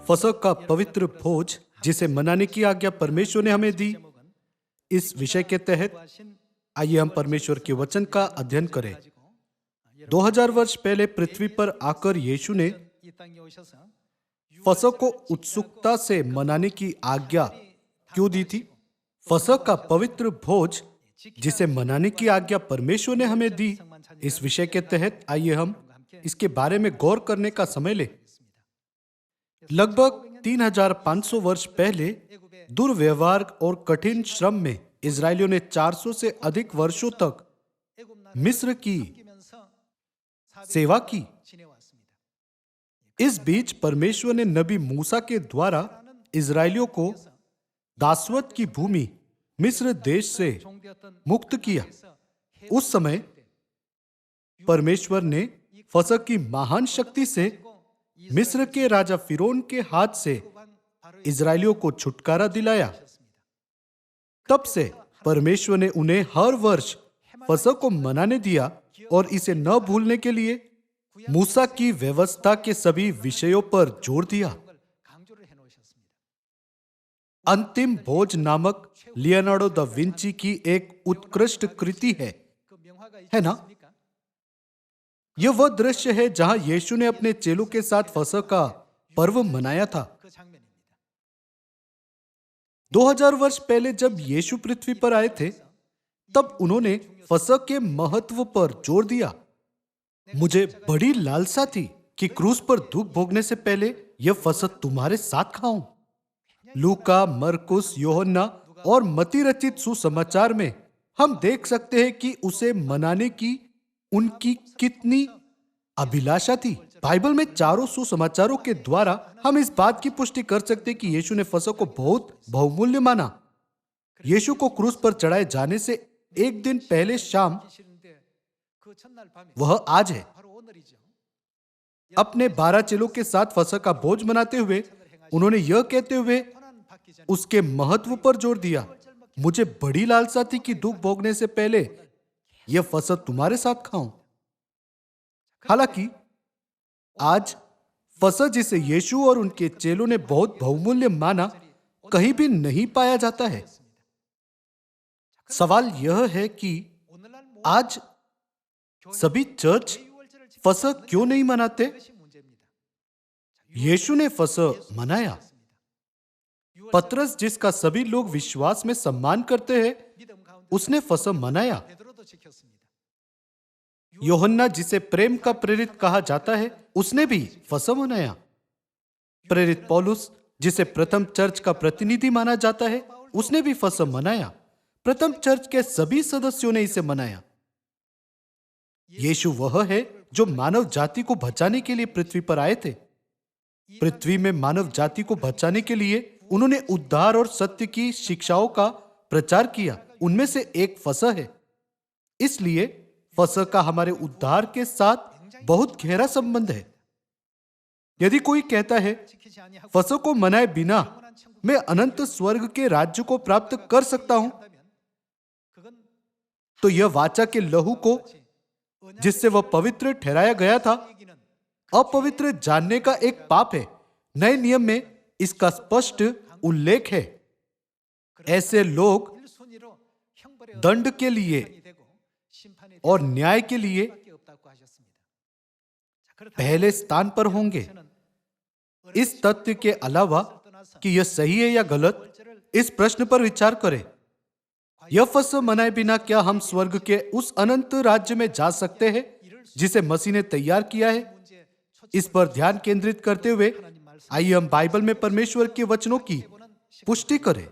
फसह का पवित्र भोज जिसे मनाने की आज्ञा परमेश्वर ने हमें दी, इस विषय के तहत आइए हम परमेश्वर के वचन का अध्ययन करें। 2000 वर्ष पहले पृथ्वी पर आकर यीशु ने फसह को उत्सुकता से मनाने की आज्ञा क्यों दी थी? फसह का पवित्र भोज जिसे मनाने की आज्ञा परमेश्वर ने हमें दी, इस विषय के तहत आइए हम इसके बारे में गौर करने का समय लें। लगभग 3500 वर्ष पहले दुर्व्यवहार और कठिन श्रम में इजरायलियों ने 400 से अधिक वर्षों तक मिस्र की सेवा की। इस बीच परमेश्वर ने नबी मूसा के द्वारा इजरायलियों को दासवत की भूमि मिस्र देश से मुक्त किया। उस समय परमेश्वर ने फसह की महान शक्ति से मिस्र के राजा फिरौन के हाथ से इजरायलियों को छुटकारा दिलाया। तब से परमेश्वर ने उन्हें हर वर्ष फसह को मनाने दिया और इसे न भूलने के लिए मूसा की व्यवस्था के सभी विषयों पर जोर दिया। अंतिम भोज नामक लियोनार्डो दा विंची की एक उत्कृष्ट कृति है ना? यह वह दृश्य है जहां यीशु ने अपने चेलों के साथ फसह का पर्व मनाया था। 2000 वर्ष पहले जब यीशु पृथ्वी पर आए थे, तब उन्होंने फसह के महत्व पर जोर दिया। मुझे बड़ी लालसा थी कि क्रूस पर दुख भोगने से पहले यह फसह तुम्हारे साथ खाऊं। लूका, मरकुस, यूहन्ना और मत्ती रचित सुसमाचार में हम देख सकते हैं कि उसे मनाने की उनकी कितनी अभिलाषा थी। बाइबल में चारों सुसमाचारों के द्वारा हम इस बात की पुष्टि कर सकते हैं कि यीशु ने फसह को बहुत बहुमूल्य माना। यीशु को क्रूस पर चढ़ाए जाने से एक दिन पहले शाम, वह आज है, अपने 12 चेलों के साथ फसह का भोज मनाते हुए उन्होंने यह कहते हुए उसके महत्व पर जोर दिया, मुझे बड़ी लालसा थी कि दुख भोगने से पहले यह फसह तुम्हारे साथ खाऊं। हालांकि आज फसह जिसे यीशु और उनके चेलों ने बहुत बहुमूल्य माना, कहीं भी नहीं पाया जाता है। सवाल यह है कि आज सभी चर्च फसह क्यों नहीं मनाते? यीशु ने फसह मनाया। पतरस, जिसका सभी लोग विश्वास में सम्मान करते हैं, उसने फसह मनाया। यूहन्ना, जिसे प्रेम का प्रेरित कहा जाता है, उसने भी फसह मनाया। प्रेरित पौलुस, जिसे प्रथम चर्च का प्रतिनिधि माना जाता है, उसने भी फसह मनाया। प्रथम चर्च के सभी सदस्यों ने इसे मनाया। यीशु वह है जो मानव जाति को बचाने के लिए पृथ्वी पर आए थे। पृथ्वी में मानव जाति को बचाने के लिए उन्होंने उद्धार और सत्य की शिक्षाओं का प्रचार किया। उनमें से एक फसह है। इसलिए फसह का हमारे उद्धार के साथ बहुत गहरा संबंध है। यदि कोई कहता है फसह को मनाए बिना मैं अनंत स्वर्ग के राज्य को प्राप्त कर सकता हूं, तो यह वाचा के लहू को, जिससे वह पवित्र ठहराया गया था, अपवित्र जानने का एक पाप है। नए नियम में इसका स्पष्ट उल्लेख है। ऐसे लोग दंड के लिए और न्याय के लिए पहले स्थान पर होंगे। इस तथ्य के अलावा कि यह सही है या गलत, इस प्रश्न पर विचार करें, यह फसह मनाए बिना क्या हम स्वर्ग के उस अनंत राज्य में जा सकते हैं जिसे मसीह ने तैयार किया है? इस पर ध्यान केंद्रित करते हुए आइए हम बाइबल में परमेश्वर के वचनों की पुष्टि करें।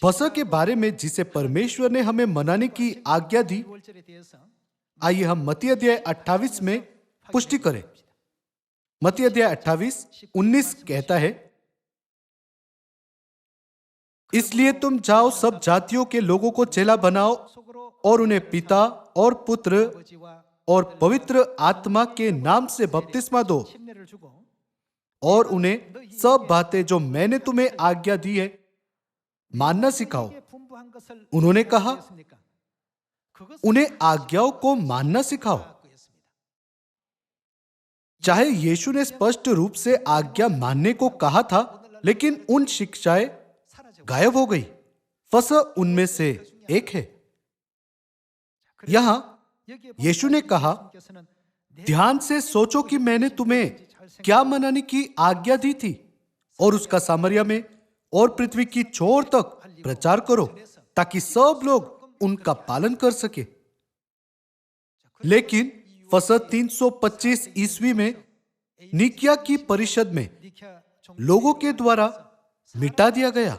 फसह के बारे में जिसे परमेश्वर ने हमें मनाने की आज्ञा दी, आइए हम मत्ती अध्याय 28 में पुष्टि करें। मत्ती अध्याय 28:19 कहता है, इसलिए तुम जाओ, सब जातियों के लोगों को चेला बनाओ और उन्हें पिता और पुत्र और पवित्र आत्मा के नाम से बपतिस्मा दो और उन्हें सब बातें जो मैंने तुम्हें आज्ञा दी है मानना सिखाओ। उन्होंने कहा, उन्हें आज्ञाओं को मानना सिखाओ। चाहे यीशु ने स्पष्ट रूप से आज्ञा मानने को कहा था, लेकिन उन शिक्षाएं गायब हो गई। फसह उनमें से एक है। यहां यीशु ने कहा, ध्यान से सोचो कि मैंने तुम्हें क्या मनाने की आज्ञा दी थी, और उसका सामरिया में और पृथ्वी की छोर तक प्रचार करो, ताकि सब लोग उनका पालन कर सके। लेकिन फसह 325 ईस्वी में निकिया की परिषद में लोगों के द्वारा मिटा दिया गया।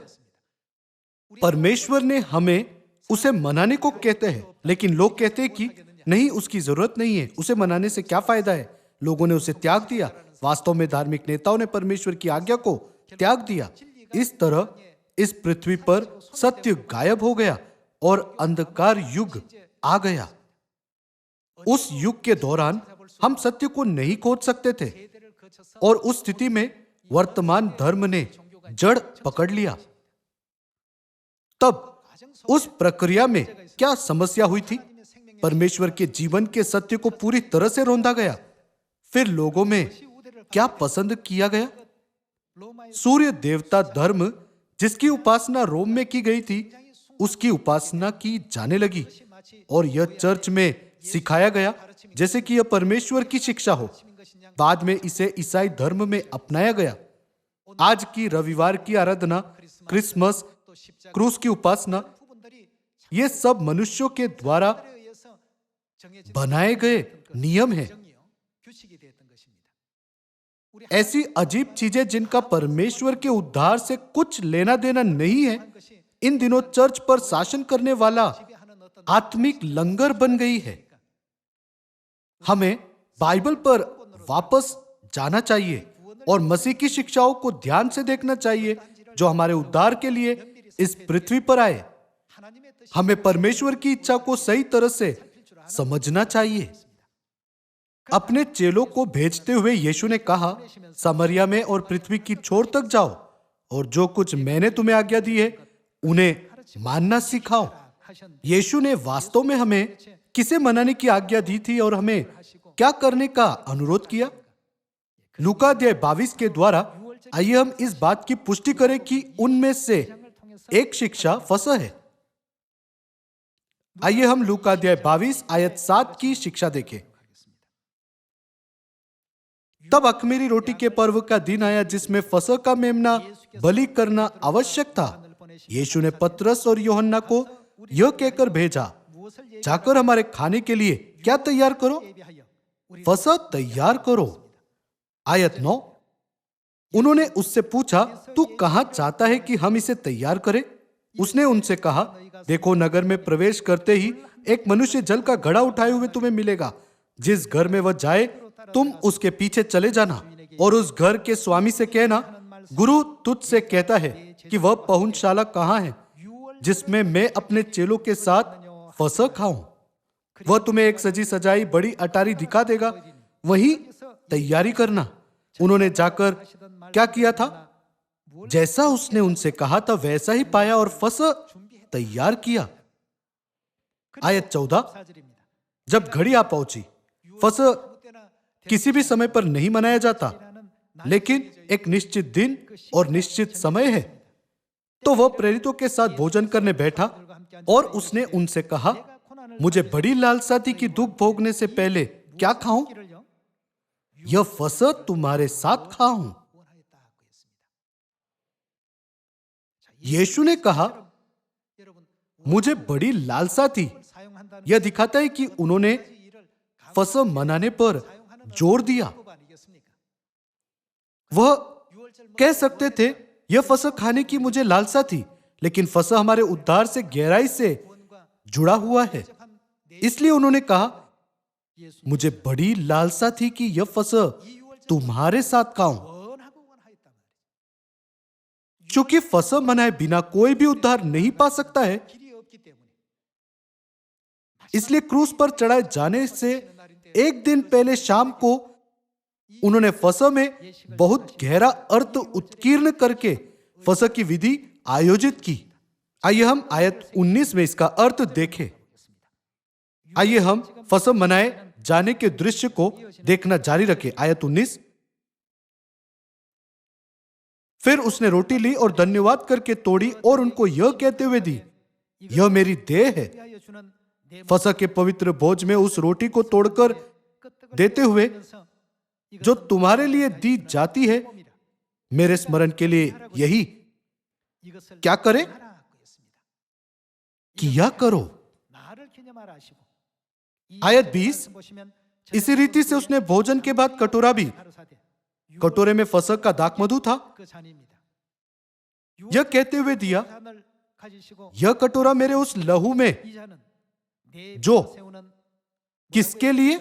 परमेश्वर ने हमें उसे मनाने को कहते हैं, लेकिन लोग कहते हैं कि नहीं, उसकी जरूरत नहीं है, उसे मनाने से क्या फायदा है। लोगों ने उसे त्याग दिया। वास्तव में धार्मिक नेताओं ने परमेश्वर की आज्ञा को त्याग दिया। इस तरह इस पृथ्वी पर सत्य गायब हो गया और अंधकार युग आ गया। उस युग के दौरान हम सत्य को नहीं खोज सकते थे, और उस स्थिति में वर्तमान धर्म ने जड़ पकड़ लिया। तब उस प्रक्रिया में क्या समस्या हुई थी? परमेश्वर के जीवन के सत्य को पूरी तरह से रौंदा गया। फिर लोगों में क्या पसंद किया गया? सूर्य देवता धर्म, जिसकी उपासना रोम में की गई थी, उसकी उपासना की जाने लगी, और यह चर्च में सिखाया गया जैसे कि यह परमेश्वर की शिक्षा हो। बाद में इसे ईसाई धर्म में अपनाया गया। आज की रविवार की आराधना, क्रिसमस, क्रूस की उपासना, ये सब मनुष्यों के द्वारा बनाए गए नियम हैं। ऐसी अजीब चीजें जिनका परमेश्वर के उद्धार से कुछ लेना देना नहीं है, इन दिनों चर्च पर शासन करने वाला आत्मिक लंगर बन गई है। हमें बाइबल पर वापस जाना चाहिए और मसीह की शिक्षाओं को ध्यान से देखना चाहिए, जो हमारे उद्धार के लिए इस पृथ्वी पर आए। हमें परमेश्वर की इच्छा को सही तरह से समझना चाहिए। अपने चेलों को भेजते हुए यीशु ने कहा, सामरिया में और पृथ्वी की छोर तक जाओ, और जो कुछ मैंने तुम्हें आज्ञा दी है उन्हें मानना सिखाओ। यीशु ने वास्तव में हमें किसे मनाने की आज्ञा दी थी और हमें क्या करने का अनुरोध किया? लूका अध्याय 22 के द्वारा आइए हम इस बात की पुष्टि करें कि उनमें से एक शिक्षा फसह है। आइए हम लूका अध्याय 22 आयत 7 की शिक्षा देखें। तब अख़मीरी रोटी के पर्व का दिन आया, जिसमें फसह का मेमना बलि करना आवश्यक था। यीशु ने पतरस और यूहन्ना को यह कहकर भेजा, जाकर हमारे खाने के लिए क्या तैयार करो, फसह तैयार करो। आयत 9, उन्होंने उससे पूछा, तू कहां चाहता है कि हम इसे तैयार करें? उसने उनसे कहा, देखो, नगर में प्रवेश करते ही एक मनुष्य जल का घड़ा उठाए हुए तुम्हें मिलेगा। जिस घर में वह जाए, तुम उसके पीछे चले जाना, और उस घर के स्वामी से कहना, गुरु तुझसे कहता है कि वह पहुंचशाला कहाँ है, जिसमें मैं अपने चेलों के साथ फसह खाऊं। वह तुम्हें एक सजी सजाई बड़ी अटारी दिखा देगा, वहीं तैयारी करना। उन्होंने जाकर क्या किया था? जैसा उसने उनसे कहा था वैसा ही पाया और फसह तैयार किया। आयत 14, जब घड़ी आ पहुंची, फसह किसी भी समय पर नहीं मनाया जाता, लेकिन एक निश्चित दिन और निश्चित समय है। तो वह प्रेरितों के साथ भोजन करने बैठा, और उसने उनसे कहा, मुझे बड़ी लालसा थी कि दुख भोगने से पहले क्या खाऊं? यह फसह तुम्हारे साथ खाऊं। यीशु ने कहा, मुझे बड़ी लालसा थी। यह दिखाता है कि उन्होंने फसह मनाने पर जोर दिया। वह कह सकते थे, यह फसह खाने की मुझे लालसा थी, लेकिन फसह हमारे उद्धार से गहराई से जुड़ा हुआ है। इसलिए उन्होंने कहा, मुझे बड़ी लालसा थी कि यह फसह तुम्हारे साथ खाऊं। चूंकि फसह मनाए बिना कोई भी उद्धार नहीं पा सकता है, इसलिए क्रूस पर चढ़ाए जाने से एक दिन पहले शाम को उन्होंने फसह में बहुत गहरा अर्थ उत्कीर्ण करके फसह की विधि आयोजित की। आइए हम आयत 19 में इसका अर्थ देखें। आइए हम फसह मनाए जाने के दृश्य को देखना जारी रखे। आयत 19। फिर उसने रोटी ली और धन्यवाद करके तोड़ी और उनको यह कहते हुए दी, यह मेरी देह है। फसह के पवित्र भोज में उस रोटी को तोड़कर देते हुए जो तुम्हारे लिए दी जाती है, मेरे स्मरण के लिए यही क्या करे? किया करो। आयत 20। इसी रीति से उसने भोजन के बाद कटोरा भी, कटोरे में फसह का दाखमधु था, यह कहते हुए दिया, यह कटोरा मेरे उस लहू में जो किसके लिए?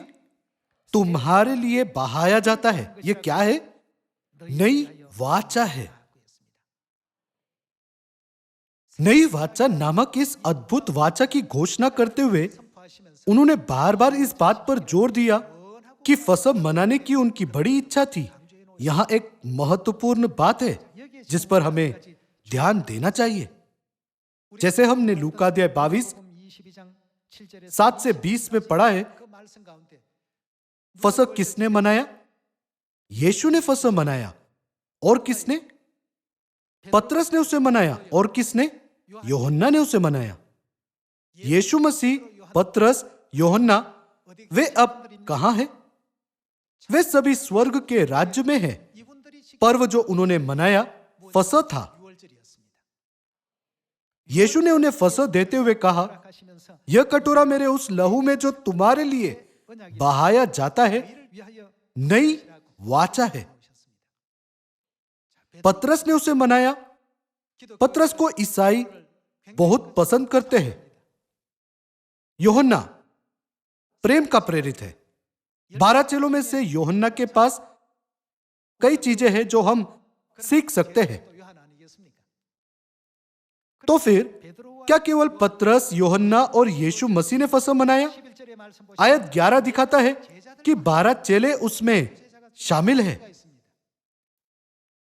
तुम्हारे लिए बहाया जाता है। यह क्या है? नई वाचा है। नई वाचा नामक इस अद्भुत वाचा की घोषणा करते हुए उन्होंने बार बार इस बात पर जोर दिया कि फसह मनाने की उनकी बड़ी इच्छा थी। यहां एक महत्वपूर्ण बात है जिस पर हमें ध्यान देना चाहिए। जैसे हमने लूका अध्याय 22 7 से 20 में पढ़ा है, फसह किसने मनाया? यीशु ने फसह मनाया। और किसने? पतरस ने उसे मनाया। और किसने? यूहन्ना ने उसे मनाया। यीशु मसीह, पतरस, यूहन्ना, वे अब कहां हैं? वे सभी स्वर्ग के राज्य में हैं। पर्व जो उन्होंने मनाया फसह था। यीशु ने उन्हें फसह देते हुए कहा, यह कटोरा मेरे उस लहू में जो तुम्हारे लिए बहाया जाता है, नई वाचा है। पतरस ने उसे मनाया। पतरस को ईसाई बहुत पसंद करते हैं। यूहन्ना प्रेम का प्रेरित है। 12 चेलों में से यूहन्ना के पास कई चीजें हैं जो हम सीख सकते हैं। तो फिर क्या केवल पतरस, यूहन्ना और यीशु मसीह ने फसह मनाया? आयत 11 दिखाता है कि 12 चेले उसमें शामिल हैं।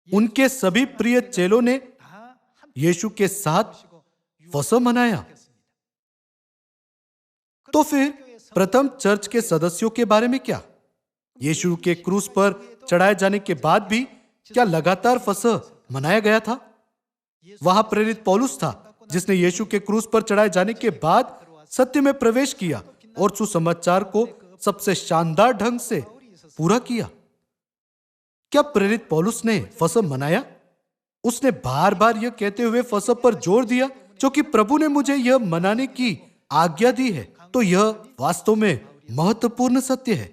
उनके सभी प्रिय चेलों ने यीशु के साथ फसह मनाया। तो फिर प्रथम चर्च के सदस्यों के बारे में क्या? यीशु के क्रूस पर चढ़ाए जाने के बाद भी क्या लगातार फसह मनाया गया था? वहां प्रेरित पौलुस था जिसने यीशु के क्रूस पर चढ़ाए जाने के बाद सत्य में प्रवेश किया और सुसमाचार को सबसे शानदार ढंग से पूरा किया। क्या प्रेरित पौलुस ने फसह मनाया? उसने बार बार यह कहते हुए फसह पर जोर दिया, क्योंकि प्रभु ने मुझे यह मनाने की आज्ञा दी है। तो यह वास्तव में महत्वपूर्ण सत्य है।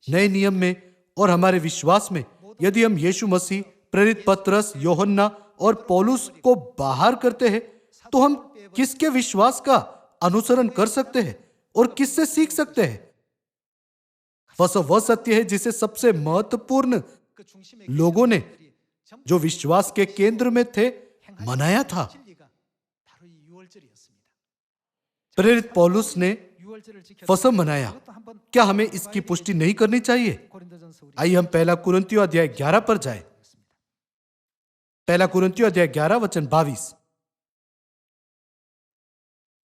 नए नियम में और हमारे विश्वास में यदि हम यीशु मसीह, प्रेरित पतरस, यूहन्ना और पौलुस को बाहर करते हैं, तो हम किसके विश्वास का अनुसरण कर सकते हैं और किससे सीख सकते हैं? फसह वह सत्य है जिसे सबसे महत्वपूर्ण लोगों ने, जो विश्वास के केंद्र में थे, मनाया था। प्रेरित पौलुस ने फसह मनाया। क्या हमें इसकी पुष्टि नहीं करनी चाहिए? आइए हम 1 कुरिन्थियों अध्याय 11 पर जाएं। 1 कुरिन्थियों अध्याय 11 वचन 22।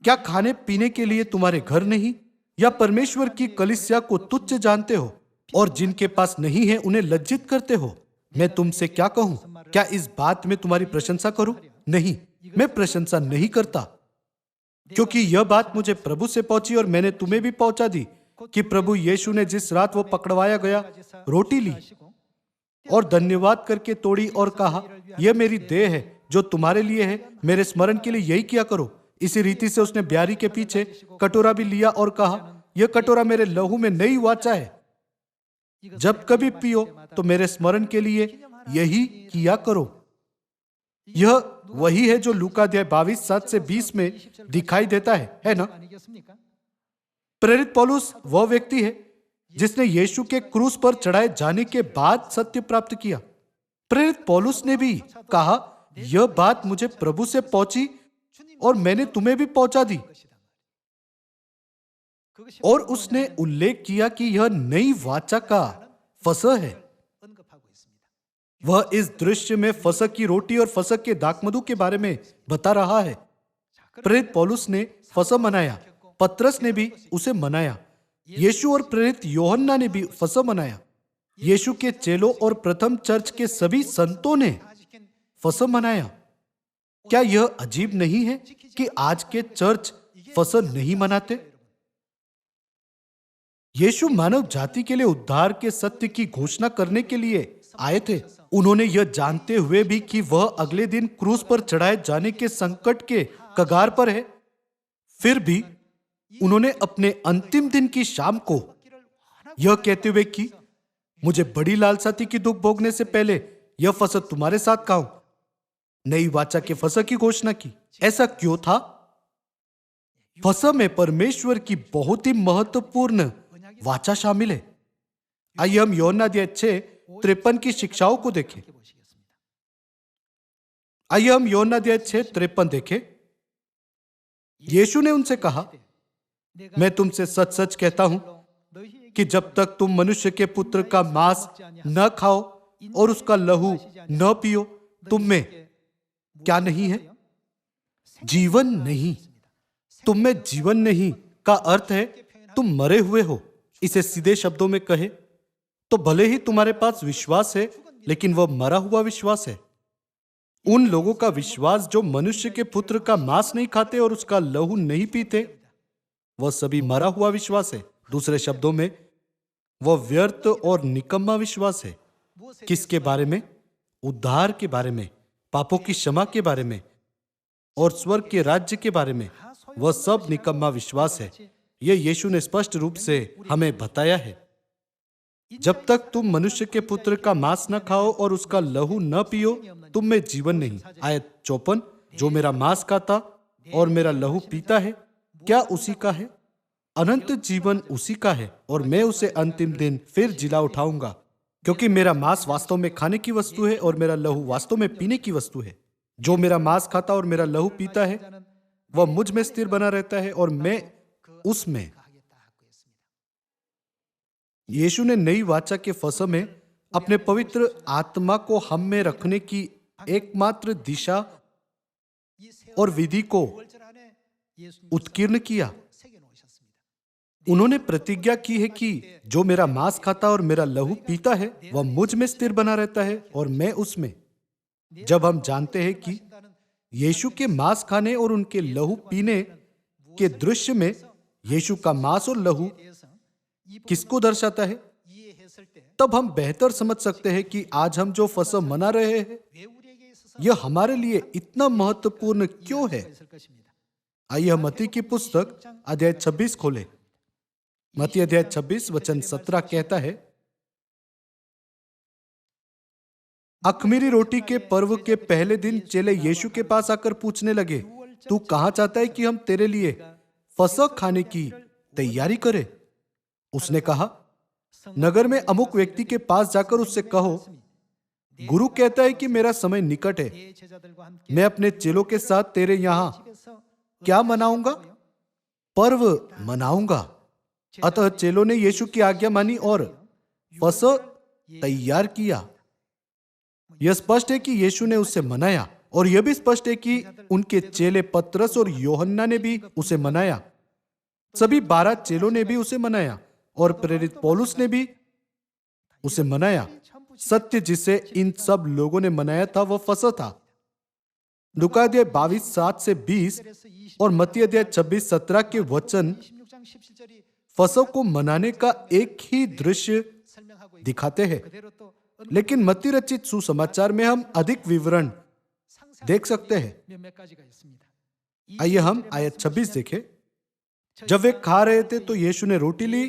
क्या खाने पीने के लिए तुम्हारे घर नहीं, या परमेश्वर की कलीसिया को तुच्छ जानते हो और जिनके पास नहीं है उन्हें लज्जित करते हो? मैं तुमसे क्या कहूं? क्या इस बात में तुम्हारी प्रशंसा करूं? नहीं, मैं प्रशंसा नहीं करता, क्योंकि यह बात मुझे प्रभु से पहुंची और मैंने तुम्हें भी पहुंचा दी कि प्रभु यीशु ने जिस रात वो पकड़वाया गया, रोटी ली और धन्यवाद करके तोड़ी और कहा, यह मेरी देह है जो तुम्हारे लिए है, मेरे स्मरण के लिए यही किया करो। इसी रीति से उसने ब्यारी के पीछे कटोरा भी लिया और कहा, यह कटोरा मेरे लहू में नई वाचा है। जब कभी पियो तो मेरे स्मरण के लिए यही किया करो। यह वही है जो लूका अध्याय 22 7 से 20 में दिखाई देता है ना? प्रेरित पौलुस वह व्यक्ति है जिसने यीशु के क्रूस पर चढ़ाए जाने के बाद सत्य प्राप्त किया। प्रेरित पौलुस ने भी कहा, यह बात मुझे प्रभु से पहुंची और मैंने तुम्हें भी पहुंचा दी। और उसने उल्लेख किया कि यह नई वाचा का फसह है। वह इस दृश्य में फसह की रोटी और फसह के दाखमधु के बारे में बता रहा है। प्रेरित पौलुस ने फसह मनाया, पतरस ने भी उसे मनाया। यीशु और प्रेरित यूहन्ना ने भी फसह मनाया। यीशु के चेलों और प्रथम चर्च के सभी संतों ने फसह मनाया। क्या यह अजीब नहीं है कि आज के चर्च फसह नहीं मनाते? यीशु मानव जाति के लिए उद्धार के सत्य की घोषणा करने के लिए आए थे। उन्होंने यह जानते हुए भी कि वह अगले दिन क्रूस पर चढ़ाए जाने के संकट के कगार पर है, फिर भी उन्होंने अपने अंतिम दिन की शाम को यह कहते हुए कि मुझे बड़ी लालसा थी कि दुख भोगने से पहले यह फसह तुम्हारे साथ खाऊं, नई वाचा के फसह की घोषणा की। ऐसा क्यों था? फसह में परमेश्वर की बहुत ही महत्वपूर्ण वाचा शामिल है। आइए हम यूहन्ना अध्याय 6:53 की शिक्षाओं को देखें। आइए हम यूहन्ना अध्याय 6:53 देखें। यीशु ने उनसे कहा, मैं तुमसे सच सच कहता हूं कि जब तक तुम मनुष्य के पुत्र का मांस न खाओ और उसका लहू न पियो, तुम में क्या नहीं है? जीवन नहीं। तुम में जीवन नहीं का अर्थ है तुम मरे हुए हो। इसे सीधे शब्दों में कहे तो भले ही तुम्हारे पास विश्वास है, लेकिन वह मरा हुआ विश्वास है। उन लोगों का विश्वास जो मनुष्य के पुत्र का मांस नहीं खाते और उसका लहू नहीं पीते, वह सभी मरा हुआ विश्वास है। दूसरे शब्दों में, वह व्यर्थ और निकम्मा विश्वास है। किसके बारे में? उद्धार के बारे में, पापों की क्षमा के बारे में और स्वर्ग के राज्य के बारे में। वह सब निकम्मा विश्वास है। यह यीशु ने स्पष्ट रूप से हमें बताया है। जब तक तुम मनुष्य के पुत्र का मांस न खाओ और उसका लहू न पियो, तुम में जीवन नहीं। आयत 54, जो मेरा मांस खाता और मेरा लहू पीता है, क्या उसी का है? अनंत जीवन उसी का है और मैं उसे अंतिम दिन फिर जिला उठाऊंगा, क्योंकि मेरा मांस वास्तव में खाने की वस्तु है और मेरा लहू वास्तव में पीने की वस्तु है। जो मेरा मांस खाता और मेरा लहू पीता है, वह मुझ में स्थिर बना रहता है और मैं उसमें। यीशु ने नई वाचा के फसह में अपने पवित्र आत्मा को हम में रखने की एकमात्र दिशा और विधि को उत्कीर्ण किया। उन्होंने प्रतिज्ञा की है कि जो मेरा मांस खाता और मेरा लहू पीता है, वह मुझ में स्थिर बना रहता है और मैं उसमें। जब हम जानते हैं कि यीशु के मांस खाने और उनके लहू पीने के दृश्य में यीशु का मांस और लहू किसको दर्शाता है, तब हम बेहतर समझ सकते हैं कि आज हम जो फसह मना रहे हैं, यह हमारे लिए इतना महत्वपूर्ण क्यों है। आइए हम मत्ती की पुस्तक अध्याय 26 खोलें। मत्ती अध्याय 26 वचन 17 कहता है, अख़मीरी रोटी के पर्व के पहले दिन चेले यीशु के पास आकर पूछने लगे, तू कहाँ चाहता है कि हम तेरे लिए फसह खाने की तैयारी करें? उसने कहा, नगर में अमुक व्यक्ति के पास जाकर उससे कहो, गुरु कहता है कि मेरा समय निकट है, मैं अपने चेलों के साथ तेरे यहां क्या मनाऊंगा? पर्व मनाऊंगा। अतः चेलों ने यीशु की आज्ञा मानी और फसह तैयार किया। यह स्पष्ट है कि यीशु ने उसे मनाया और यह भी स्पष्ट है कि उनके चेले पतरस और यूहन्ना ने भी उसे मनाया। सभी 12 चेलों ने भी उसे मनाया और प्रेरित पौलुस ने भी उसे मनाया। सत्य जिसे इन सब लोगों ने मनाया था वह फसह था। लूका अध्याय 22:7-20 और मत्ती अध्याय 26:17 के वचन फसह को मनाने का एक ही दृश्य दिखाते हैं, लेकिन मत्ती रचित सुसमाचार में हम अधिक विवरण देख सकते हैं। आइए हम आयत 26 देखें। जब वे खा रहे थे तो यीशु ने रोटी ली।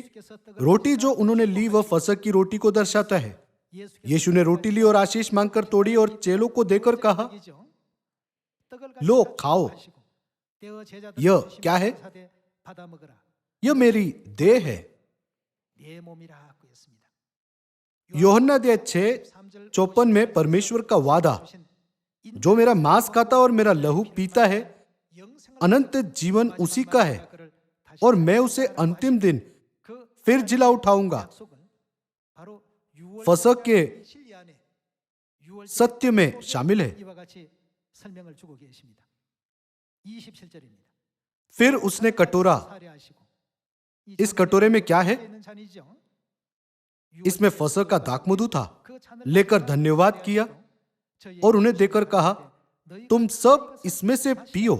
रोटी जो उन्होंने ली वह फसह की रोटी को दर्शाता है। यीशु ने रोटी ली और आशीष मांगकर तोड़ी और चेलों को देकर कहा, लो खाओ, यह क्या है? यह मेरी देह है। यूहन्ना अध्याय 6:54 में परमेश्वर का वादा, जो मेरा मांस खाता और मेरा लहू पीता है, अनंत जीवन उसी का है और मैं उसे अंतिम दिन फिर जिला उठाऊंगा। फसह के सत्य में शामिल है। फिर उसने कटोरा इस कटोरे में क्या है? इसमें फसह का दाखमधु था। लेकर धन्यवाद किया और उन्हें देकर कहा, तुम सब इसमें से पियो।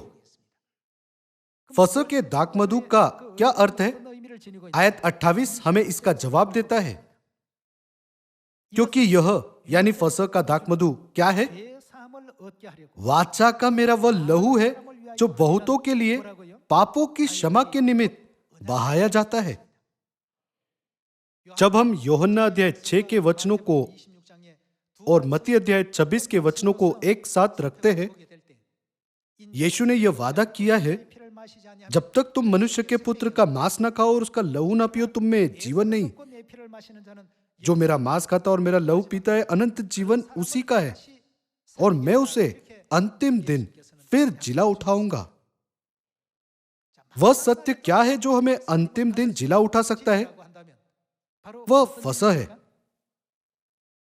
फसह के दाखमधु का क्या अर्थ है? आयत 28 हमें इसका जवाब देता है, क्योंकि यह यानी फसह का दाखमधु क्या है? वाचा का मेरा वह लहू है जो बहुतों के लिए पापों की क्षमा के निमित्त बहाया जाता है। जब हम यूहन्ना अध्याय 6 के वचनों को और मत्ती अध्याय 26 के वचनों को एक साथ रखते हैं, यीशु ने यह वादा किया है, जब तक तुम मनुष्य के पुत्र का मांस ना खाओ और उसका लहू ना पियो, तुम में जीवन नहीं। जो मेरा मांस खाता और मेरा लहू पीता है, अनंत जीवन उसी का है, और मैं उसे अंतिम दिन फिर जिला उठाऊंगा। वह सत्य क्या है जो हमें अंतिम दिन जिला उठा सकता है? वह फसह है।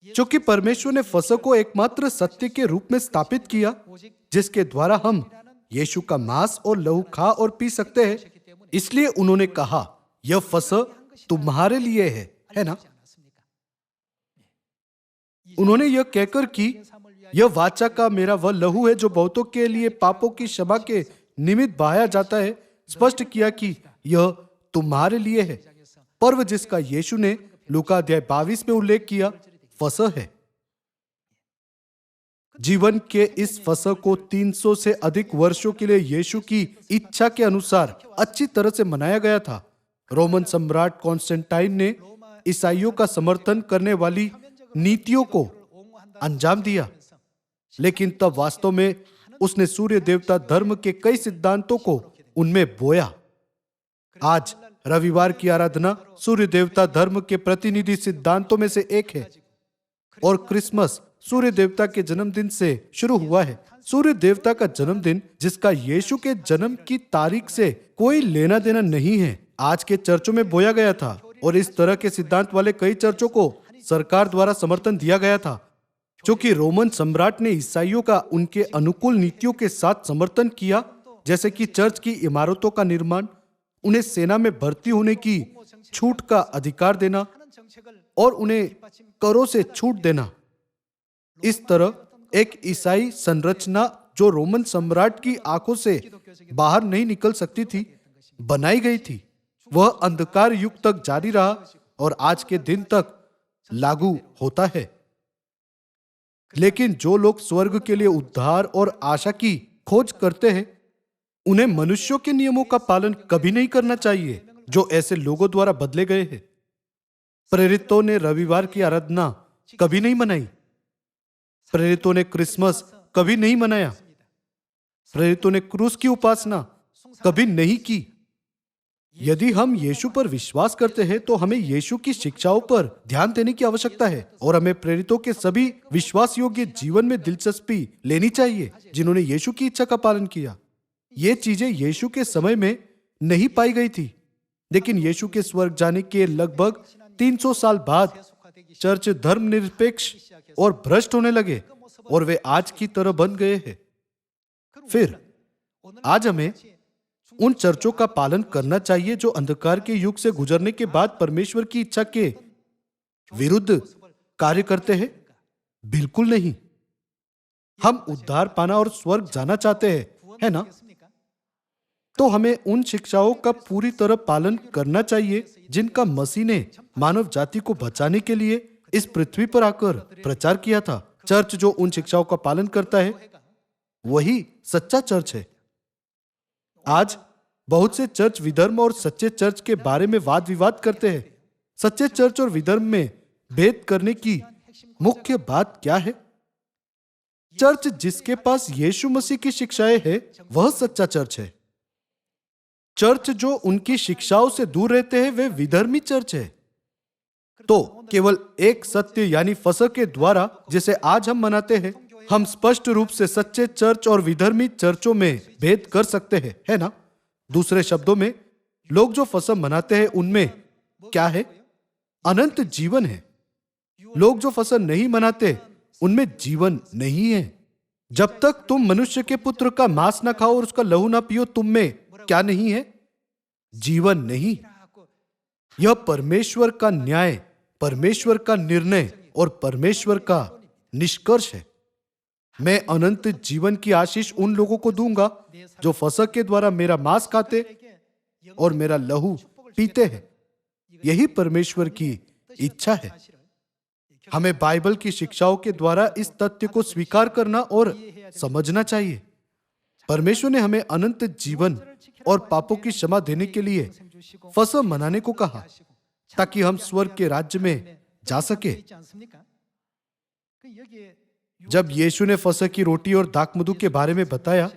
क्योंकि परमेश्वर ने फसह को एकमात्र सत्य के रूप में स्थापित किया, जिसके द्वारा हम यीशु का मांस और लहू खा और पी सकते हैं। इसलिए उन्होंने कहा, यह फसह तुम्हारे लिए है ना? उन्होंने यह कहकर कि यह वाचा का मेरा वह लहू है जो बहुतों के लिए पापों की क्षमा के निमित्त बहाया जाता है, स्पष्ट किया कि यह तुम्हारे लिए है। पर्व जिसका यीशु ने लूका अध्याय 22 में उल्लेख किया, फसह है। जीवन के इस फसह को 300 से अधिक वर्षों के लिए यीशु की इच्छा के अनुसार अच्छी तरह से मनाया गया था। रोमन सम्राट कॉन्स्टेंटाइन ने ईसाइयों का समर्थन करने वाली नीतियों को अंजाम दिया, लेकिन तब वास्तव में उसने सूर्य देवता धर्म के कई सिद्धांतों को उनमें बोया। आज रविवार की आराधना सूर्य देवता धर्म के प्रतिनिधि सिद्धांतों में से एक है, और क्रिसमस सूर्य देवता के जन्मदिन से शुरू हुआ है। सूर्य देवता का जन्मदिन, जिसका यीशु के जन्म की तारीख से कोई लेना देना नहीं है, आज के चर्चों में बोया गया था, और इस तरह के सिद्धांत वाले कई चर्चों को सरकार द्वारा समर्थन दिया गया था। क्योंकि रोमन सम्राट ने ईसाइयों का उनके अनुकूल नीतियों के साथ समर्थन किया, जैसे कि चर्च की इमारतों का निर्माण, उन्हें सेना में भर्ती होने की छूट का अधिकार देना और उन्हें करों से छूट देना। इस तरह एक ईसाई संरचना जो रोमन सम्राट की आंखों से बाहर नहीं निकल सकती थी, बनाई गई थी। वह अंधकार युग तक जारी रहा और आज के दिन तक लागू होता है। लेकिन जो लोग स्वर्ग के लिए उद्धार और आशा की खोज करते हैं, उन्हें मनुष्यों के नियमों का पालन कभी नहीं करना चाहिए जो ऐसे लोगों द्वारा बदले गए हैं। प्रेरितों ने रविवार की आराधना कभी नहीं मनाई। प्रेरितों ने क्रिसमस कभी नहीं मनाया। प्रेरितों ने क्रूस की उपासना कभी नहीं की। यदि हम यीशु पर विश्वास करते हैं तो हमें यीशु की शिक्षाओं पर ध्यान देने की आवश्यकता है, और हमें प्रेरितों के सभी विश्वास योग्य जीवन में दिलचस्पी लेनी चाहिए जिन्होंने यीशु की इच्छा का पालन किया। ये चीजें यीशु के समय में नहीं पाई गई थी, लेकिन यीशु के स्वर्ग जाने के लगभग 300 साल बाद चर्च धर्मनिरपेक्ष और भ्रष्ट होने लगे और वे आज की तरह बन गए हैं। फिर आज हमें उन चर्चों का पालन करना चाहिए जो अंधकार के युग से गुजरने के बाद परमेश्वर की इच्छा के विरुद्ध कार्य करते हैं? बिल्कुल नहीं। हम उद्धार पाना और स्वर्ग जाना चाहते हैं, है ना? तो हमें उन शिक्षाओं का पूरी तरह पालन करना चाहिए जिनका मसीह ने मानव जाति को बचाने के लिए इस पृथ्वी पर आकर प्रचार किया था। चर्च जो उन शिक्षाओं का पालन करता है, वही सच्चा चर्च है। आज बहुत से चर्च विधर्म और सच्चे चर्च के बारे में वाद विवाद करते हैं। सच्चे चर्च और विधर्म में भेद करने की मुख्य बात क्या है? चर्च जिसके पास यीशु मसीह की शिक्षाएं हैं, वह सच्चा चर्च है। चर्च जो उनकी शिक्षाओं से दूर रहते हैं, वे विधर्मी चर्च है। तो केवल एक सत्य यानी फसह के द्वारा, जिसे आज हम मनाते हैं, हम स्पष्ट रूप से सच्चे चर्च और विधर्मी चर्चों में भेद कर सकते हैं, है ना? दूसरे शब्दों में, लोग जो फसह मनाते हैं उनमें क्या है? अनंत जीवन है। लोग जो फसह नहीं मनाते उनमें जीवन नहीं है। जब तक तुम मनुष्य के पुत्र का मांस ना खाओ और उसका लहू ना पियो, तुम में क्या नहीं है? जीवन नहीं। यह परमेश्वर का न्याय, परमेश्वर का निर्णय और परमेश्वर का निष्कर्ष है। मैं अनंत जीवन की आशीष उन लोगों को दूंगा जो फसह के द्वारा मेरा मांस खाते और मेरा लहू पीते हैं। यही परमेश्वर की इच्छा है। हमें बाइबल की शिक्षाओं के द्वारा इस तथ्य को स्वीकार करना और समझना चाहिए। परमेश्वर ने हमें अनंत जीवन और पापों की क्षमा देने के लिए फसह मनाने को कहा, ताकि हम स्वर्ग के राज्य में जा सके। जब यीशु ने फसह की रोटी और दाखमधु के बारे में बताया,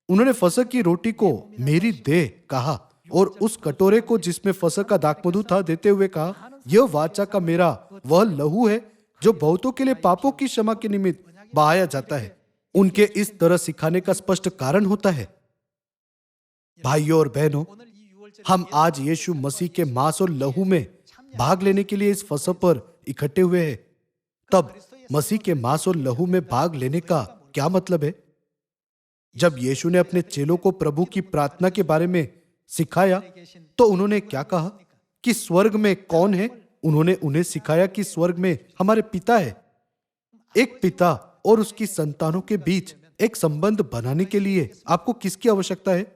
उन्होंने फसह की रोटी को मेरी देह कहा और उस कटोरे को जिसमें फसह का दाखमधु था देते हुए कहा, यह वाचा का मेरा वह लहू है जो बहुतों के लिए पापों की क्षमा के निमित्त बहाया जाता है। उनके इस तरह सिखाने का स्पष्ट कारण होता है। भाइयों और बहनों, हम आज यीशु मसीह के मांस और लहू में भाग लेने के लिए इस फसह पर इकट्ठे हुए हैं। तब मसीह के मांस और लहू में भाग लेने का क्या मतलब है? जब यीशु ने अपने चेलों को प्रभु की प्रार्थना के बारे में सिखाया, तो उन्होंने क्या कहा कि स्वर्ग में कौन है? उन्होंने उन्हें सिखाया कि स्वर्ग में हमारे पिता है। एक पिता और उसकी संतानों के बीच एक संबंध बनाने के लिए आपको किसकी आवश्यकता है?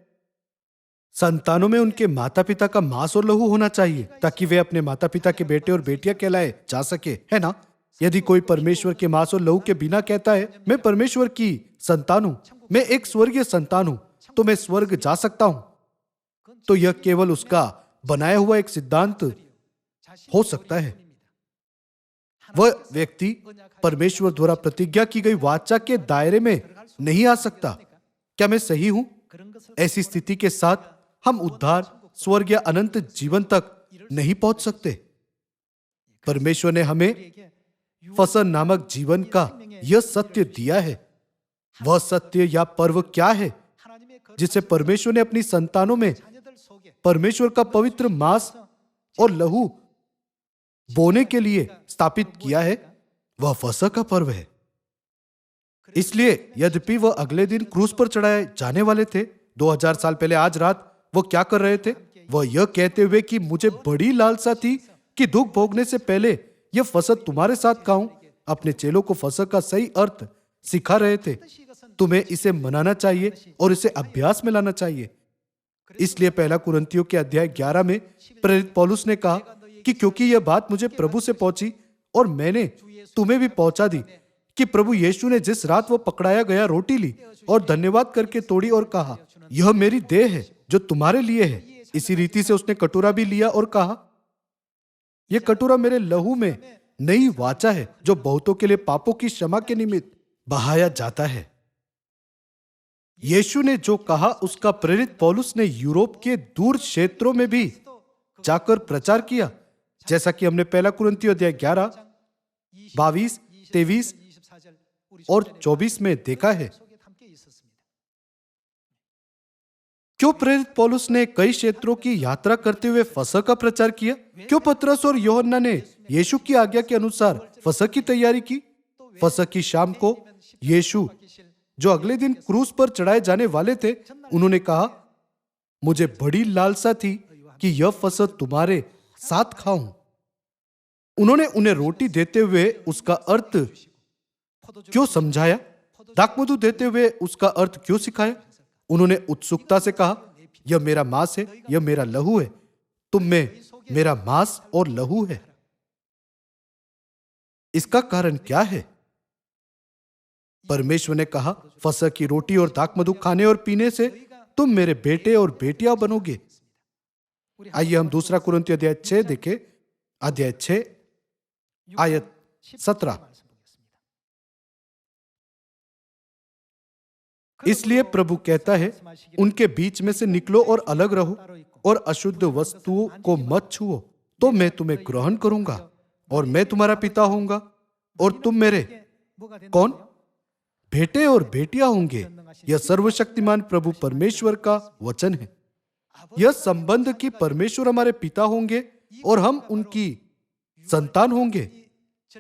संतानों में उनके माता पिता का मांस और लहू होना चाहिए, ताकि वे अपने माता पिता के बेटे और बेटियां कहलाए जा सके, है ना? यदि कोई परमेश्वर के मांस और लहू के बिना कहता है, मैं परमेश्वर की संतान हूं, मैं एक स्वर्गीय संतान हूं, तो मैं स्वर्ग जा सकता हूं, तो यह केवल उसका बनाया हुआ एक सिद्धांत हो सकता है। वह व्यक्ति परमेश्वर द्वारा प्रतिज्ञा की गई वाचा के दायरे में नहीं आ सकता। क्या मैं सही हूं? ऐसी स्थिति के साथ हम उद्धार, स्वर्ग या अनंत जीवन तक नहीं पहुंच सकते। परमेश्वर ने हमें फसह नामक जीवन का यह सत्य दिया है। वह सत्य या पर्व क्या है जिसे परमेश्वर ने अपनी संतानों में परमेश्वर का पवित्र मांस और लहू बोने के लिए स्थापित किया है? वह फसह का पर्व है। इसलिए यद्यपि वह अगले दिन क्रूस पर चढ़ाए जाने वाले थे, 2000 साल पहले आज रात वो क्या कर रहे थे? वह यह कहते हुए कि मुझे बड़ी लालसा थी कि दुख भोगने से पहले यह फसह तुम्हारे साथ खाऊं, अपने चेलों को फसह का सही अर्थ सिखा रहे थे। तुम्हें इसे मनाना चाहिए और इसे अभ्यास में लाना चाहिए। इसलिए पहला कुरिन्थियों के अध्याय 11 में प्रेरित पौलुस ने कहा कि क्योंकि यह बात मुझे प्रभु से पहुंची और मैंने तुम्हें भी पहुंचा दी कि प्रभु यीशु ने जिस रात वो पकड़ाया गया रोटी ली और धन्यवाद करके तोड़ी और कहा, यह मेरी देह है जो तुम्हारे लिए है। इसी रीति से उसने कटोरा भी लिया और कहा, यह कटोरा मेरे लहू में नई वाचा है जो बहुतों के लिए पापों की क्षमा के निमित्त बहाया जाता है। यीशु ने जो कहा उसका प्रेरित पौलुस ने यूरोप के दूर क्षेत्रों में भी जाकर प्रचार किया, जैसा कि हमने पहला कुरिन्थियों अध्याय 11, 22, 23 और 24 में देखा है। क्यों प्रेरित पौलुस ने कई क्षेत्रों की यात्रा करते हुए फसह का प्रचार किया? क्यों पतरस और यूहन्ना ने यीशु की आज्ञा के अनुसार फसह की तैयारी की? फसह की शाम को यीशु जो अगले दिन क्रूस पर चढ़ाए जाने वाले थे, उन्होंने कहा, मुझे बड़ी लालसा थी कि यह फसह तुम्हारे साथ खाऊं। उन्होंने उन्हें रोटी देते हुए उसका अर्थ क्यों समझाया? दाखमधु देते हुए उसका अर्थ क्यों सिखाया? उन्होंने उत्सुकता से कहा, यह मेरा मांस है, यह मेरा लहू है, तुम में मेरा मांस और लहू है। इसका कारण क्या है? परमेश्वर ने कहा, फसह की रोटी और दाखमधु खाने और पीने से तुम मेरे बेटे और बेटियां बनोगे। आइए हम दूसरा कुरिन्थियों अध्याय 6 देखें, अध्याय 6 आयत 17। इसलिए प्रभु कहता है, उनके बीच में से निकलो और अलग रहो और अशुद्ध वस्तुओं को मत छुओ, तो मैं तुम्हें ग्रहण करूंगा और मैं तुम्हारा पिता होऊंगा और तुम मेरे कौन? बेटे और बेटियां होंगे। यह सर्वशक्तिमान प्रभु परमेश्वर का वचन है। यह संबंध कि परमेश्वर हमारे पिता होंगे और हम उनकी संतान होंगे,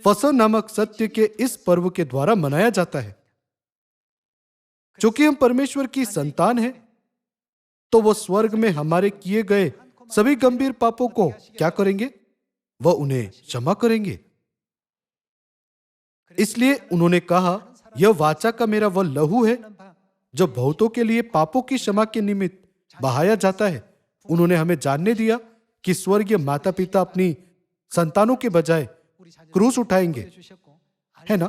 फसह नामक सत्य के इस पर्व के द्वारा मनाया जाता है। क्योंकि हम परमेश्वर की संतान हैं, तो वो स्वर्ग में हमारे किए गए सभी गंभीर पापों को क्या करेंगे? वह उन्हें क्षमा करेंगे। इसलिए उन्होंने कहा, यह वाचा का मेरा वह लहू है जो बहुतों के लिए पापों की क्षमा के निमित्त बहाया जाता है। उन्होंने हमें जानने दिया कि स्वर्गीय माता पिता अपनी संतानों के बजाय क्रूस उठाएंगे, है ना?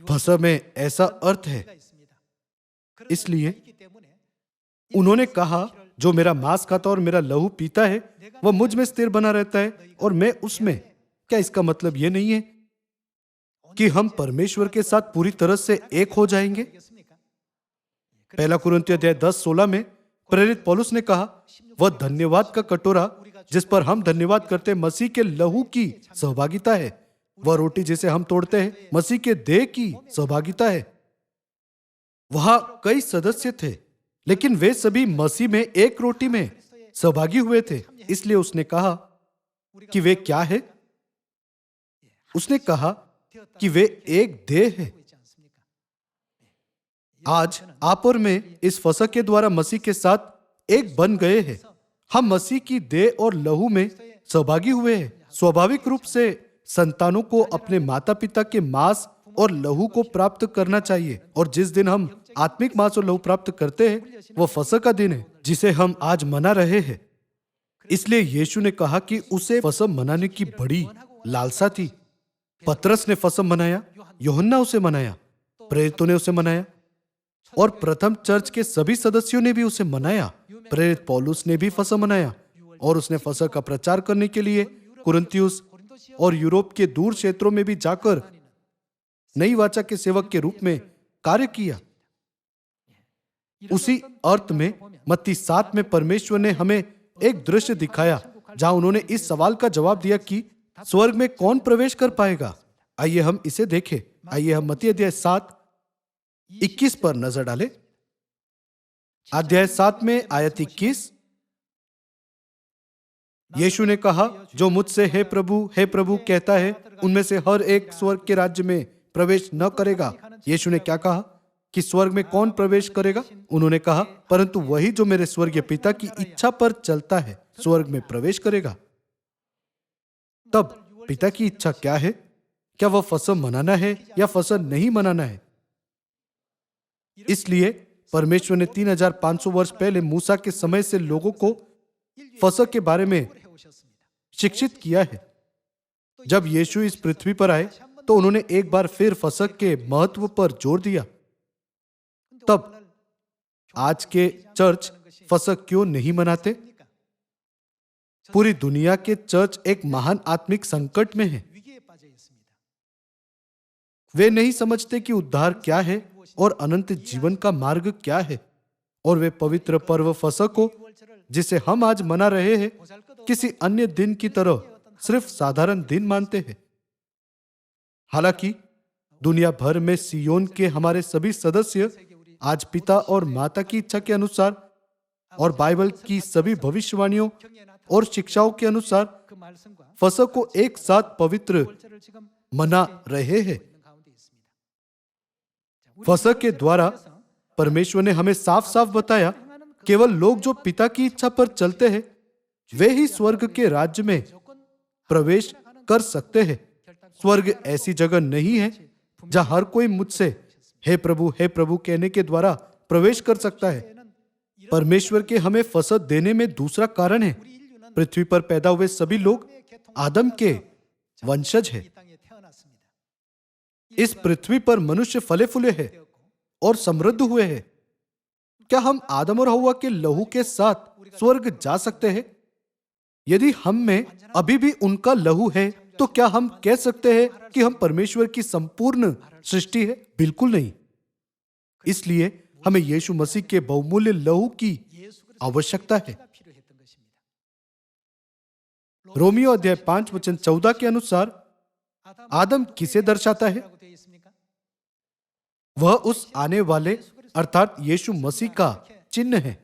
फसह में ऐसा अर्थ है। इसलिए उन्होंने कहा, जो मेरा मांस खाता और मेरा लहू पीता है वह मुझ में स्थिर बना रहता है और मैं उसमें। क्या इसका मतलब यह नहीं है कि हम परमेश्वर के साथ पूरी तरह से एक हो जाएंगे? पहला कुरिन्थियों अध्याय 10:16 में प्रेरित पौलुस ने कहा, वह धन्यवाद का कटोरा जिस पर हम धन्यवाद करते हैं मसीह के लहू की सहभागिता है। वह रोटी जिसे हम तोड़ते हैं मसीह के देह की सहभागिता है। वहां कई सदस्य थे, लेकिन वे सभी मसीह में एक रोटी में सहभागी हुए थे। इसलिए उसने कहा कि वे क्या है? उसने कहा कि वे एक देह है। आज आप और मैं इस फसह के द्वारा मसीह के साथ एक बन गए हैं। हम मसीह की देह और लहू में सहभागी हुए हैं। स्वाभाविक रूप से संतानों को अपने माता पिता के मांस और लहू को प्राप्त करना चाहिए, और जिस दिन हम आत्मिक मांस और लहू प्राप्त करते हैं वह फसह का दिन है जिसे हम आज मना रहे हैं। इसलिए यीशु ने कहा कि उसे फसह मनाने की बड़ी लालसा थी। पतरस ने फसह मनाया, यूहन्ना उसे मनाया, प्रेरितों ने उसे मनाया और प्रथम चर्च के सभी सदस्यों ने भी उसे मनाया। प्रेरित पौलुस ने भी फसह मनाया और उसने फसह का प्रचार करने के लिए कुरिन्थियुस और यूरोप के दूर क्षेत्रों में भी जाकर नई वाचा के सेवक के रूप में कार्य किया। उसी अर्थ में मत्ती 7 में परमेश्वर ने हमें एक दृश्य दिखाया जहां उन्होंने इस सवाल का जवाब दिया कि स्वर्ग में कौन प्रवेश कर पाएगा। आइए हम इसे देखें। आइए हम मत्ती अध्याय 7:21 पर नजर डालें। अध्याय 7 में आयत 21। यीशु ने कहा, जो मुझसे हे प्रभु कहता है उनमें से हर एक स्वर्ग के राज्य में प्रवेश न करेगा। यीशु ने क्या कहा कि स्वर्ग में कौन प्रवेश करेगा? उन्होंने कहा, परंतु वही जो मेरे स्वर्गीय पिता की इच्छा पर चलता है स्वर्ग में प्रवेश करेगा। तब पिता की इच्छा क्या है? क्या वह फसह मनाना है या फसह नहीं मनाना है? इसलिए परमेश्वर ने 3500 वर्ष पहले मूसा के समय से लोगों को फसह के बारे में शिक्षित किया है। जब यीशु इस पृथ्वी पर आए तो उन्होंने एक बार फिर फसह के महत्व पर जोर दिया। तब आज के चर्च फसह क्यों नहीं मनाते? पूरी दुनिया के चर्च एक महान आत्मिक संकट में है। वे नहीं समझते कि उद्धार क्या है और अनंत जीवन का मार्ग क्या है, और वे पवित्र पर्व फसह को जिसे हम आज मना रहे हैं किसी अन्य दिन की तरह सिर्फ साधारण दिन मानते हैं। हालांकि दुनिया भर में सियोन के हमारे सभी सदस्य आज पिता और माता की इच्छा के अनुसार और बाइबल की सभी भविष्यवाणियों और शिक्षाओं के अनुसार फसह को एक साथ पवित्र मना रहे हैं। फसह के द्वारा परमेश्वर ने हमें साफ साफ बताया, केवल लोग जो पिता की इच्छा पर चलते हैं वे ही स्वर्ग के राज्य में प्रवेश कर सकते हैं। स्वर्ग ऐसी जगह नहीं है जहां हर कोई मुझसे हे प्रभु कहने के द्वारा प्रवेश कर सकता है। परमेश्वर के हमें फसह देने में दूसरा कारण है। पृथ्वी पर पैदा हुए सभी लोग आदम के वंशज हैं। इस पृथ्वी पर मनुष्य फले फूले हैं और समृद्ध हुए हैं। क्या हम आदम और हव्वा के लहू के साथ स्वर्ग जा सकते हैं? यदि हम में अभी भी उनका लहू है तो क्या हम कह सकते हैं कि हम परमेश्वर की संपूर्ण सृष्टि है? बिल्कुल नहीं। इसलिए हमें यीशु मसीह के बहुमूल्य लहू की आवश्यकता है। रोमियो अध्याय 5 वचन 14 के अनुसार आदम किसे दर्शाता है? वह उस आने वाले अर्थात यीशु मसीह का चिन्ह है।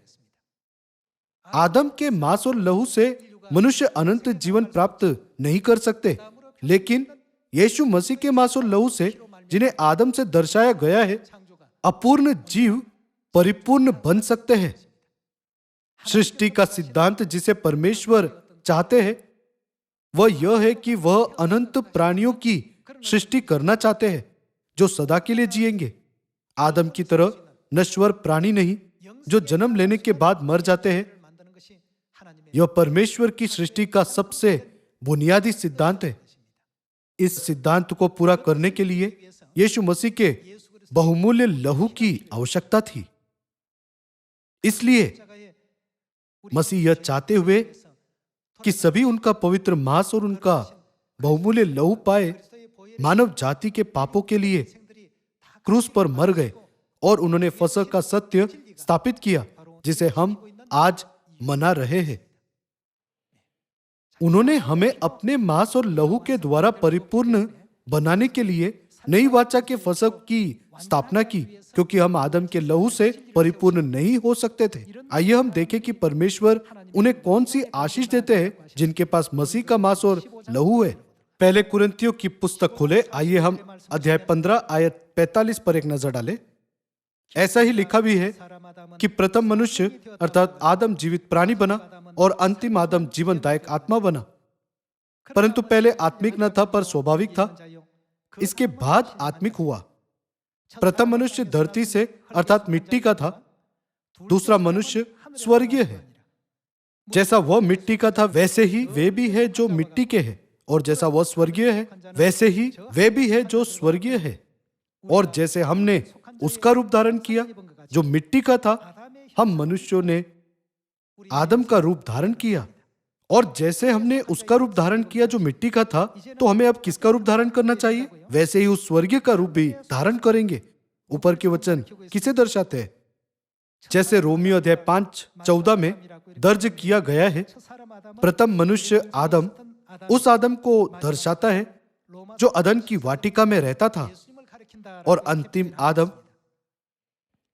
आदम के मांस और लहू से मनुष्य अनंत जीवन प्राप्त नहीं कर सकते, लेकिन यीशु मसीह के मांस और लहू से जिन्हें आदम से दर्शाया गया है अपूर्ण जीव परिपूर्ण बन सकते हैं। सृष्टि का सिद्धांत जिसे परमेश्वर चाहते हैं वह यह है कि वह अनंत प्राणियों की सृष्टि करना चाहते हैं जो सदा के लिए जिएंगे। आदम की तरह नश्वर प्राणी नहीं जो जन्म लेने के बाद मर जाते हैं। यह परमेश्वर की सृष्टि का सबसे बुनियादी सिद्धांत है। इस सिद्धांत को पूरा करने के लिए यीशु मसीह के बहुमूल्य लहू की आवश्यकता थी। इसलिए मसीह यह चाहते हुए कि सभी उनका पवित्र मांस और उनका बहुमूल्य लहू पाए, मानव जाति के पापों के लिए क्रूस पर मर गए और उन्होंने फसह का सत्य स्थापित किया जिसे हम आज मना रहे हैं। उन्होंने हमें अपने मांस और लहू के द्वारा परिपूर्ण बनाने के लिए नई वाचा के फसह की स्थापना की, क्योंकि हम आदम के लहू से परिपूर्ण नहीं हो सकते थे। आइए हम देखें कि परमेश्वर उन्हें कौन सी आशीष देते हैं जिनके पास मसीह का मांस और लहू है। पहले कुरिन्थियों की पुस्तक खोले। आइए हम अध्याय 15 आयत 45 पर एक नजर डालें। ऐसा ही लिखा भी है कि प्रथम मनुष्य अर्थात आदम जीवित प्राणी बना और अंतिम आदम जीवनदायक आत्मा बना, परंतु पहले आत्मिक न था पर स्वाभाविक था, इसके बाद आत्मिक हुआ। प्रथम मनुष्य धरती से अर्थात मिट्टी का था, दूसरा मनुष्य स्वर्गीय है। जैसा वह मिट्टी का था वैसे ही वे भी है जो मिट्टी के हैं, और जैसा वह स्वर्गीय है वैसे ही वे भी है जो स्वर्गीय है। और जैसे हमने उसका रूप धारण किया जो मिट्टी का था, हम मनुष्यों ने आदम का रूप धारण किया। और जैसे हमने उसका रूप धारण किया जो मिट्टी का था, तो हमें अब किसका रूप धारण करना चाहिए? वैसे ही उस स्वर्गीय का रूप भी धारण करेंगे। ऊपर के वचन किसे दर्शाते हैं? जैसे रोमियो अध्याय 5:14 में दर्ज किया गया है, प्रथम मनुष्य आदम उस आदम को दर्शाता है जो अदन की वाटिका में रहता था, और अंतिम आदम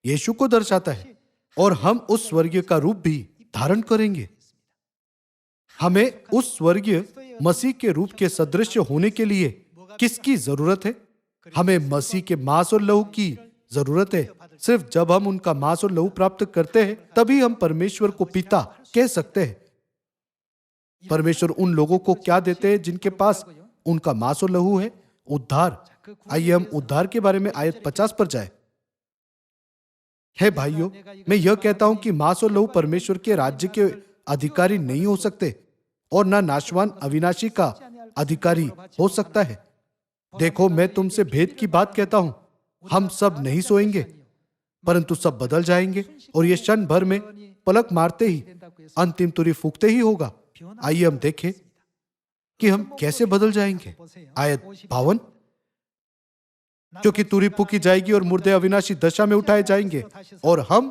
यीशु को दर्शाता है। और हम उस स्वर्गीय का रूप भी धारण करेंगे। हमें उस स्वर्गीय मसीह के रूप के सदृश होने के लिए किसकी जरूरत है? हमें मसीह के मांस और लहू की जरूरत है। सिर्फ जब हम उनका मांस और लहू प्राप्त करते हैं तभी हम परमेश्वर को पिता कह सकते हैं। परमेश्वर उन लोगों को क्या देते हैं जिनके पास उनका मांस और लहू है? उद्धार। आइए हम उद्धार के बारे में आयत 50 पर जाए। है भाइयों, मैं यह कहता हूं कि मांस और लहू परमेश्वर के राज्य के अधिकारी नहीं हो सकते और ना नाशवान अविनाशी का अधिकारी हो सकता है। देखो, मैं तुमसे भेद की बात कहता हूं, हम सब नहीं सोएंगे परंतु सब बदल जाएंगे, और ये क्षण भर में पलक मारते ही अंतिम तुरी फूंकते ही होगा। आइए हम देखें कि हम कैसे बदल जाएंगे। आयत 52, क्योंकि तुरी फूंकी जाएगी और मुर्दे अविनाशी दशा में उठाए जाएंगे और हम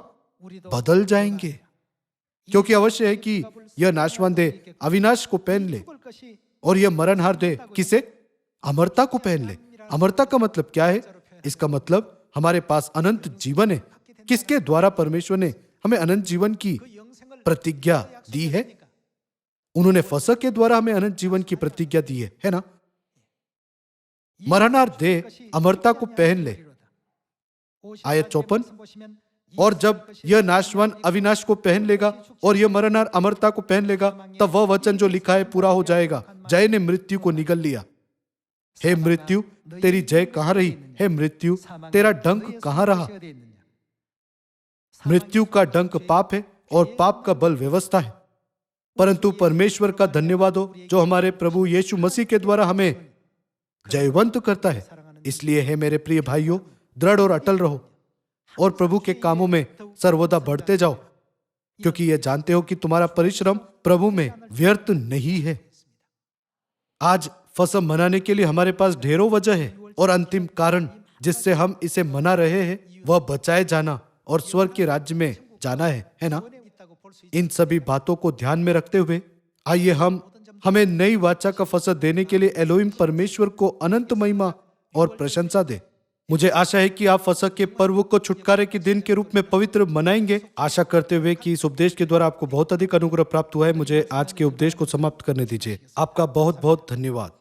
बदल जाएंगे। क्योंकि अवश्य है कि यह नाशवान देह अविनाश को पहन ले और यह मरणहार देह किसे? अमरता को पहन ले। अमरता का मतलब क्या है? इसका मतलब हमारे पास अनंत जीवन है। किसके द्वारा परमेश्वर ने हमें अनंत जीवन की प्रतिज्ञा दी है? उन्होंने फसह के द्वारा हमें अनंत जीवन की प्रतिज्ञा दी है ना? मरणहार देह अमरता को पहन ले। आयत 54, और जब यह नाशवान अविनाश को पहन लेगा और यह मरणहार अमरता को पहन लेगा, तब वह वचन जो लिखा है पूरा हो जाएगा, जय ने मृत्यु को निगल लिया। हे मृत्यु, तेरी जय कहां रही? हे मृत्यु, तेरा डंक कहां रहा? मृत्यु का डंक पाप है और पाप का बल व्यवस्था है, परंतु परमेश्वर का धन्यवाद हो जो हमारे प्रभु यीशु मसीह के द्वारा हमें जयवंत करता है। इसलिए हे मेरे प्रिय भाइयों, दृढ़ और अटल रहो और प्रभु के कामों में सर्वदा बढ़ते जाओ, क्योंकि यह जानते हो कि तुम्हारा परिश्रम प्रभु में व्यर्थ नहीं है। आज फसह मनाने के लिए हमारे पास ढेरों वजह है, और अंतिम कारण जिससे हम इसे मना रहे हैं वह बचाए जाना और स्वर्ग के राज्य में जाना है ना? इन सभी बातों को ध्यान में रखते हुए आइए हमें नई वाचा का फसह देने के लिए एलोहिम परमेश्वर को अनंत महिमा और प्रशंसा दे। मुझे आशा है कि आप फसह के पर्व को छुटकारे के दिन के रूप में पवित्र मनाएंगे। आशा करते हुए कि इस उपदेश के द्वारा आपको बहुत अधिक अनुग्रह प्राप्त हुआ है, मुझे आज के उपदेश को समाप्त करने दीजिए। आपका बहुत बहुत धन्यवाद।